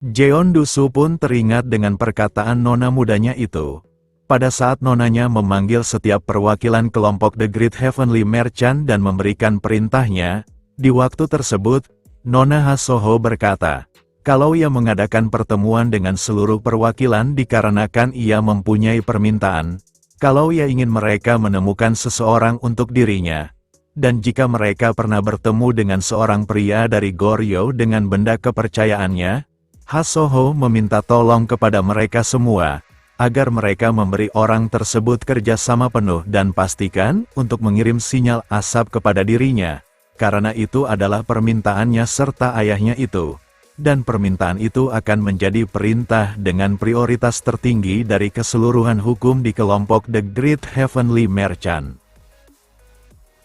Jeondu-su pun teringat dengan perkataan nona mudanya itu. Pada saat nonanya memanggil setiap perwakilan kelompok The Great Heavenly Merchant dan memberikan perintahnya, di waktu tersebut, Nona Hasoho berkata, kalau ia mengadakan pertemuan dengan seluruh perwakilan dikarenakan ia mempunyai permintaan, kalau ia ingin mereka menemukan seseorang untuk dirinya, dan jika mereka pernah bertemu dengan seorang pria dari Goryeo dengan benda kepercayaannya, Hasoho meminta tolong kepada mereka semua, agar mereka memberi orang tersebut kerjasama penuh dan pastikan untuk mengirim sinyal asap kepada dirinya, karena itu adalah permintaannya serta ayahnya itu, dan permintaan itu akan menjadi perintah dengan prioritas tertinggi dari keseluruhan hukum di kelompok The Great Heavenly Merchant.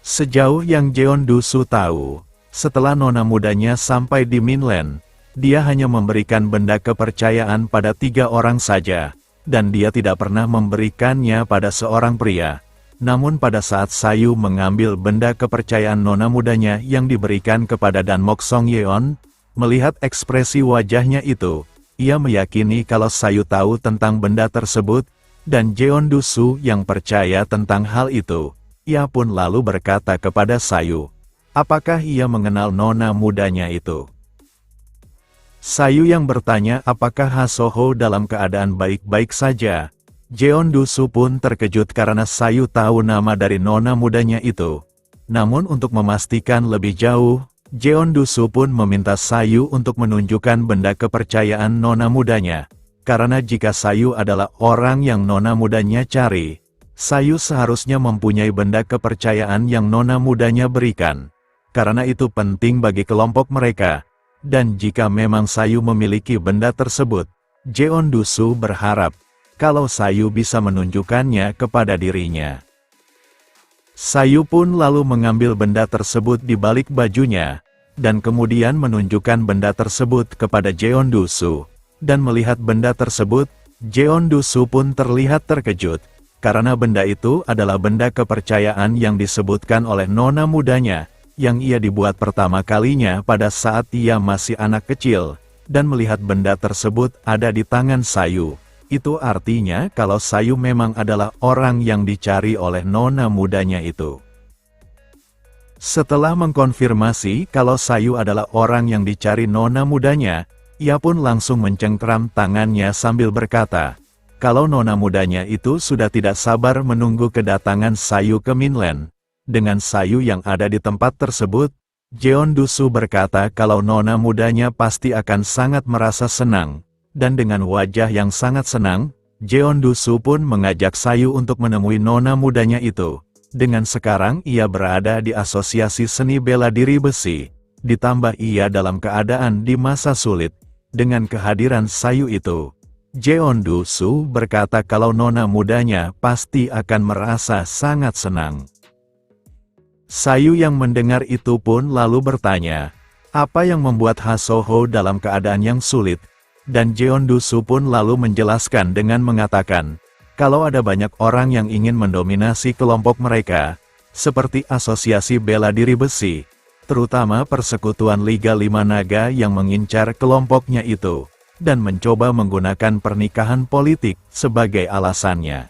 Sejauh yang Jeondu-su tahu, setelah nona mudanya sampai di mainland, dia hanya memberikan benda kepercayaan pada 3 orang saja, dan dia tidak pernah memberikannya pada seorang pria. Namun pada saat Sayu mengambil benda kepercayaan nona mudanya yang diberikan kepada Danmok Songyeon, melihat ekspresi wajahnya itu, ia meyakini kalau Sayu tahu tentang benda tersebut, dan Jeondu-su yang percaya tentang hal itu. Ia pun lalu berkata kepada Sayu, apakah ia mengenal nona mudanya itu? Sayu yang bertanya apakah Hasoho dalam keadaan baik-baik saja. Jeondu-su pun terkejut karena Sayu tahu nama dari nona mudanya itu. Namun untuk memastikan lebih jauh, Jeondu-su pun meminta Sayu untuk menunjukkan benda kepercayaan nona mudanya. Karena jika Sayu adalah orang yang nona mudanya cari, Sayu seharusnya mempunyai benda kepercayaan yang nona mudanya berikan. Karena itu penting bagi kelompok mereka. Dan jika memang Sayu memiliki benda tersebut, Jeondu-su berharap, kalau Sayu bisa menunjukkannya kepada dirinya. Sayu pun lalu mengambil benda tersebut di balik bajunya, dan kemudian menunjukkan benda tersebut kepada Jeondu-su. Dan melihat benda tersebut, Jeondu-su pun terlihat terkejut, karena benda itu adalah benda kepercayaan yang disebutkan oleh nona mudanya, yang ia dibuat pertama kalinya pada saat ia masih anak kecil, dan melihat benda tersebut ada di tangan Sayu. Itu artinya kalau Sayu memang adalah orang yang dicari oleh nona mudanya itu. Setelah mengkonfirmasi kalau Sayu adalah orang yang dicari nona mudanya, ia pun langsung mencengkram tangannya sambil berkata, kalau nona mudanya itu sudah tidak sabar menunggu kedatangan Sayu ke mainland. Dengan Sayu yang ada di tempat tersebut, Jeondu-su berkata kalau nona mudanya pasti akan sangat merasa senang, dan dengan wajah yang sangat senang, Jeondu-su pun mengajak Sayu untuk menemui nona mudanya itu. Dengan sekarang ia berada di Asosiasi Seni Bela Diri Besi, ditambah ia dalam keadaan di masa sulit. Dengan kehadiran Sayu itu, Jeondu-su berkata kalau nona mudanya pasti akan merasa sangat senang. Sayu yang mendengar itu pun lalu bertanya, apa yang membuat Hasoho dalam keadaan yang sulit? Dan Jeondu-su pun lalu menjelaskan dengan mengatakan, kalau ada banyak orang yang ingin mendominasi kelompok mereka, seperti Asosiasi Bela Diri Besi, terutama Persekutuan Liga Lima Naga yang mengincar kelompoknya itu, dan mencoba menggunakan pernikahan politik sebagai alasannya.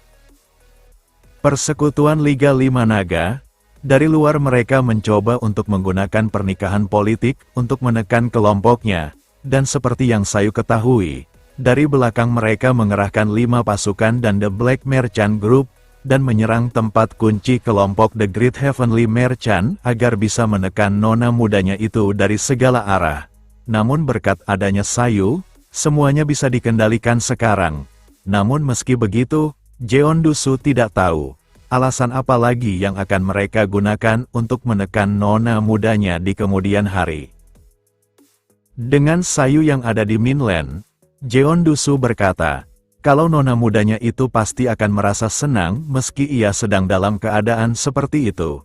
Persekutuan Liga Lima Naga, dari luar mereka mencoba untuk menggunakan pernikahan politik untuk menekan kelompoknya, dan seperti yang Sayu ketahui, dari belakang mereka mengerahkan 5 pasukan dan The Black Merchant Group, dan menyerang tempat kunci kelompok The Great Heavenly Merchant agar bisa menekan nona mudanya itu dari segala arah. Namun berkat adanya Sayu, semuanya bisa dikendalikan sekarang. Namun meski begitu, Jeondu-su tidak tahu alasan apa lagi yang akan mereka gunakan untuk menekan nona mudanya di kemudian hari. Dengan Sayu yang ada di mainland, Jeondu-su berkata, kalau nona mudanya itu pasti akan merasa senang meski ia sedang dalam keadaan seperti itu.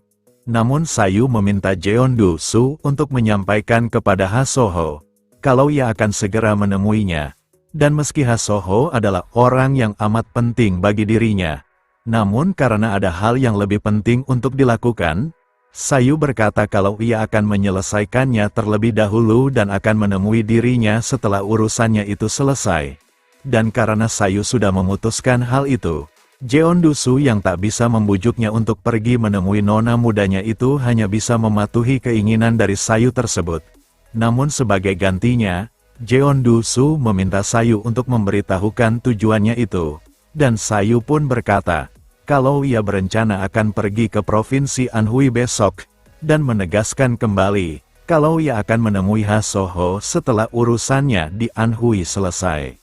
Namun Sayu meminta Jeondu-su untuk menyampaikan kepada Hasoho, kalau ia akan segera menemuinya. Dan meski Hasoho adalah orang yang amat penting bagi dirinya, namun karena ada hal yang lebih penting untuk dilakukan, Sayu berkata kalau ia akan menyelesaikannya terlebih dahulu dan akan menemui dirinya setelah urusannya itu selesai. Dan karena Sayu sudah memutuskan hal itu, Jeondu-su yang tak bisa membujuknya untuk pergi menemui nona mudanya itu hanya bisa mematuhi keinginan dari Sayu tersebut. Namun sebagai gantinya, Jeondu-su meminta Sayu untuk memberitahukan tujuannya itu. Dan Sayu pun berkata, kalau ia berencana akan pergi ke Provinsi Anhui besok, dan menegaskan kembali, kalau ia akan menemui Hasoho setelah urusannya di Anhui selesai.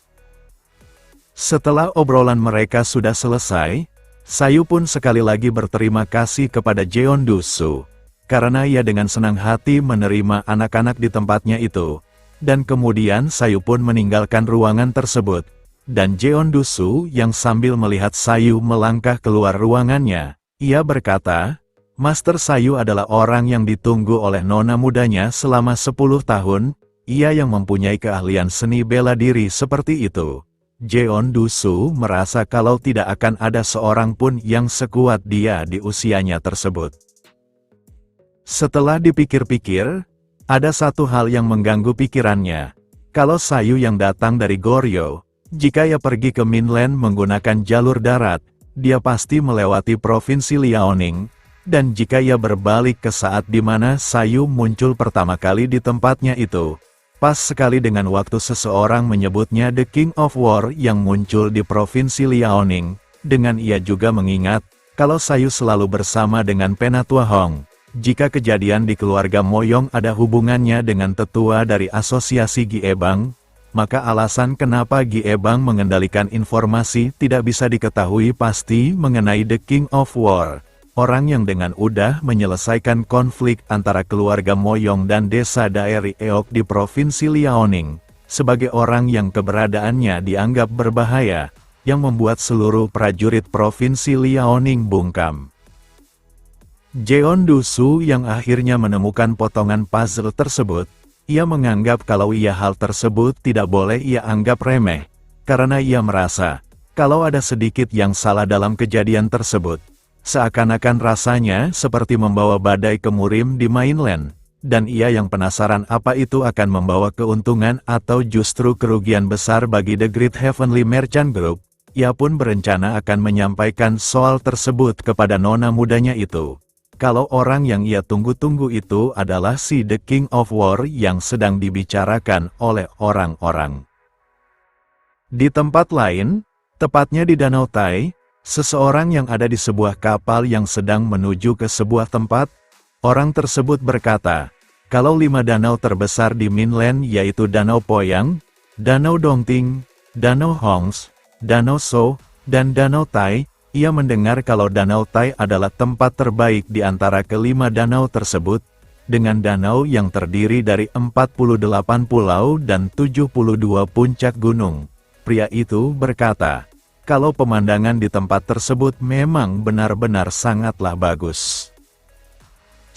Setelah obrolan mereka sudah selesai, Sayu pun sekali lagi berterima kasih kepada Jeondu-su, karena ia dengan senang hati menerima anak-anak di tempatnya itu, dan kemudian Sayu pun meninggalkan ruangan tersebut. Dan Jeondu-su yang sambil melihat Sayu melangkah keluar ruangannya, ia berkata, Master Sayu adalah orang yang ditunggu oleh nona mudanya selama 10 tahun, ia yang mempunyai keahlian seni bela diri seperti itu. Jeondu-su merasa kalau tidak akan ada seorang pun yang sekuat dia di usianya tersebut. Setelah dipikir-pikir, ada satu hal yang mengganggu pikirannya. Kalau Sayu yang datang dari Goryeo, jika ia pergi ke Minland menggunakan jalur darat, dia pasti melewati Provinsi Liaoning, dan jika ia berbalik ke saat di mana Sayu muncul pertama kali di tempatnya itu, pas sekali dengan waktu seseorang menyebutnya The King of War yang muncul di Provinsi Liaoning, dengan ia juga mengingat, kalau Sayu selalu bersama dengan Penatua Hong, jika kejadian di keluarga Moyong ada hubungannya dengan tetua dari asosiasi Giebang, maka alasan kenapa Giebang mengendalikan informasi tidak bisa diketahui pasti mengenai The King of War, orang yang dengan mudah menyelesaikan konflik antara keluarga Moyong dan desa Daeri Eok di Provinsi Liaoning, sebagai orang yang keberadaannya dianggap berbahaya, yang membuat seluruh prajurit Provinsi Liaoning bungkam. Jeondu-su yang akhirnya menemukan potongan puzzle tersebut, ia menganggap kalau hal tersebut tidak boleh ia anggap remeh, karena ia merasa, kalau ada sedikit yang salah dalam kejadian tersebut, seakan-akan rasanya seperti membawa badai ke Murim di Mainland, dan ia yang penasaran apa itu akan membawa keuntungan atau justru kerugian besar bagi The Great Heavenly Merchant Group, ia pun berencana akan menyampaikan soal tersebut kepada nona mudanya itu. Kalau orang yang ia tunggu-tunggu itu adalah si The King of War yang sedang dibicarakan oleh orang-orang. Di tempat lain, tepatnya di Danau Tai, seseorang yang ada di sebuah kapal yang sedang menuju ke sebuah tempat, orang tersebut berkata, kalau 5 danau terbesar di Minland yaitu Danau Poyang, Danau Dongting, Danau Hongs, Danau So, dan Danau Tai, ia mendengar kalau Danau Tai adalah tempat terbaik di antara kelima danau tersebut, dengan danau yang terdiri dari 48 pulau dan 72 puncak gunung. Pria itu berkata, kalau pemandangan di tempat tersebut memang benar-benar sangatlah bagus.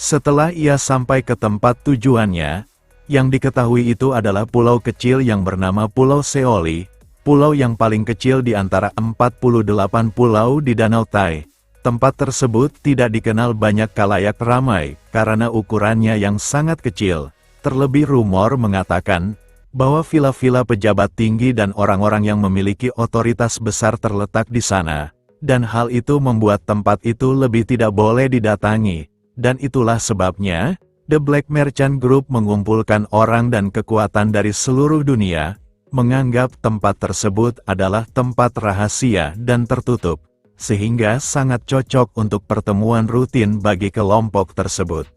Setelah ia sampai ke tempat tujuannya, yang diketahui itu adalah pulau kecil yang bernama Pulau Seoli, pulau yang paling kecil di antara 48 pulau di Danau Tai. Tempat tersebut tidak dikenal banyak kalayak ramai, karena ukurannya yang sangat kecil. Terlebih rumor mengatakan, bahwa villa-villa pejabat tinggi dan orang-orang yang memiliki otoritas besar terletak di sana. Dan hal itu membuat tempat itu lebih tidak boleh didatangi. Dan itulah sebabnya, The Black Merchant Group mengumpulkan orang dan kekuatan dari seluruh dunia, menganggap tempat tersebut adalah tempat rahasia dan tertutup, sehingga sangat cocok untuk pertemuan rutin bagi kelompok tersebut.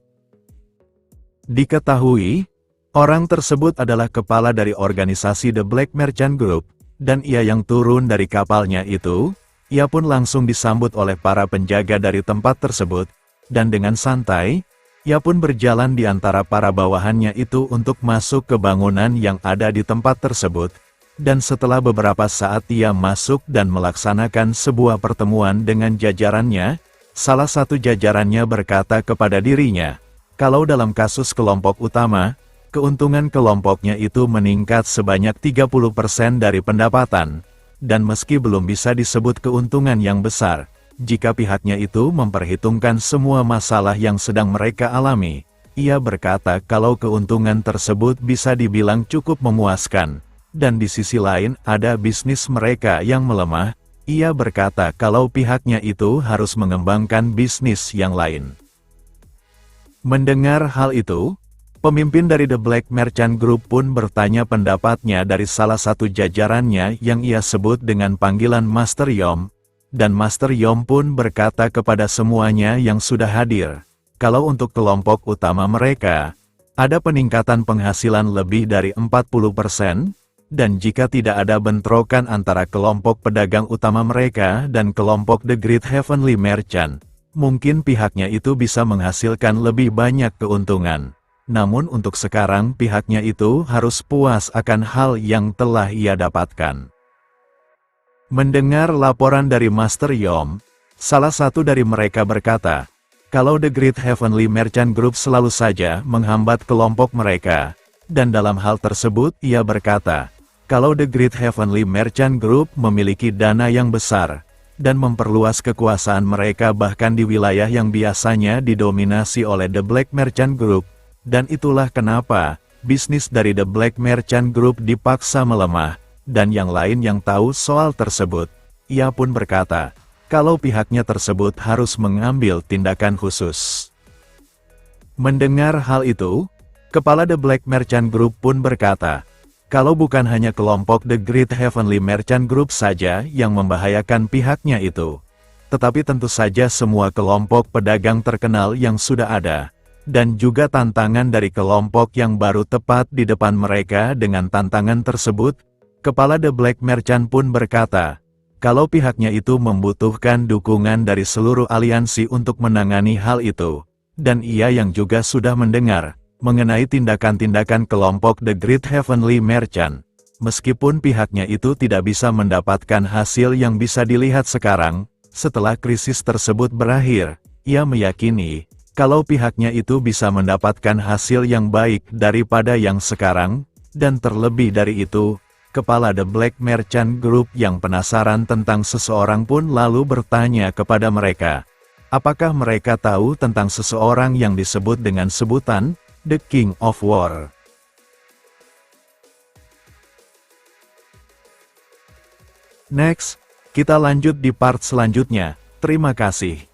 Diketahui, orang tersebut adalah kepala dari organisasi The Black Merchant Group, dan ia yang turun dari kapalnya itu, ia pun langsung disambut oleh para penjaga dari tempat tersebut, dan dengan santai, ia pun berjalan di antara para bawahannya itu untuk masuk ke bangunan yang ada di tempat tersebut, dan setelah beberapa saat ia masuk dan melaksanakan sebuah pertemuan dengan jajarannya, salah satu jajarannya berkata kepada dirinya, kalau dalam kasus kelompok utama, keuntungan kelompoknya itu meningkat sebanyak 30% dari pendapatan, dan meski belum bisa disebut keuntungan yang besar, Jika pihaknya itu memperhitungkan semua masalah yang sedang mereka alami, ia berkata kalau keuntungan tersebut bisa dibilang cukup memuaskan. Dan di sisi lain ada bisnis mereka yang melemah, ia berkata kalau pihaknya itu harus mengembangkan bisnis yang lain. Mendengar hal itu, pemimpin dari The Black Merchant Group pun bertanya pendapatnya dari salah satu jajarannya yang ia sebut dengan panggilan Master Yom, dan Master Yom pun berkata kepada semuanya yang sudah hadir, kalau untuk kelompok utama mereka, ada peningkatan penghasilan lebih dari 40%, dan jika tidak ada bentrokan antara kelompok pedagang utama mereka dan kelompok The Great Heavenly Merchant, mungkin pihaknya itu bisa menghasilkan lebih banyak keuntungan. Namun untuk sekarang pihaknya itu harus puas akan hal yang telah ia dapatkan. Mendengar laporan dari Master Yom, salah satu dari mereka berkata, kalau The Great Heavenly Merchant Group selalu saja menghambat kelompok mereka, dan dalam hal tersebut ia berkata, kalau The Great Heavenly Merchant Group memiliki dana yang besar, dan memperluas kekuasaan mereka bahkan di wilayah yang biasanya didominasi oleh The Black Merchant Group, dan itulah kenapa bisnis dari The Black Merchant Group dipaksa melemah, dan yang lain yang tahu soal tersebut. Ia pun berkata, kalau pihaknya tersebut harus mengambil tindakan khusus. Mendengar hal itu, kepala The Black Merchant Group pun berkata, kalau bukan hanya kelompok The Great Heavenly Merchant Group saja yang membahayakan pihaknya itu, tetapi tentu saja semua kelompok pedagang terkenal yang sudah ada, dan juga tantangan dari kelompok yang baru tepat di depan mereka dengan tantangan tersebut, kepala The Black Merchant pun berkata, kalau pihaknya itu membutuhkan dukungan dari seluruh aliansi untuk menangani hal itu, dan ia yang juga sudah mendengar mengenai tindakan-tindakan kelompok The Great Heavenly Merchant. Meskipun pihaknya itu tidak bisa mendapatkan hasil yang bisa dilihat sekarang, setelah krisis tersebut berakhir, ia meyakini, kalau pihaknya itu bisa mendapatkan hasil yang baik daripada yang sekarang, dan terlebih dari itu, kepala The Black Merchant Group yang penasaran tentang seseorang pun lalu bertanya kepada mereka, apakah mereka tahu tentang seseorang yang disebut dengan sebutan The King of War. Next, kita lanjut di part selanjutnya. Terima kasih.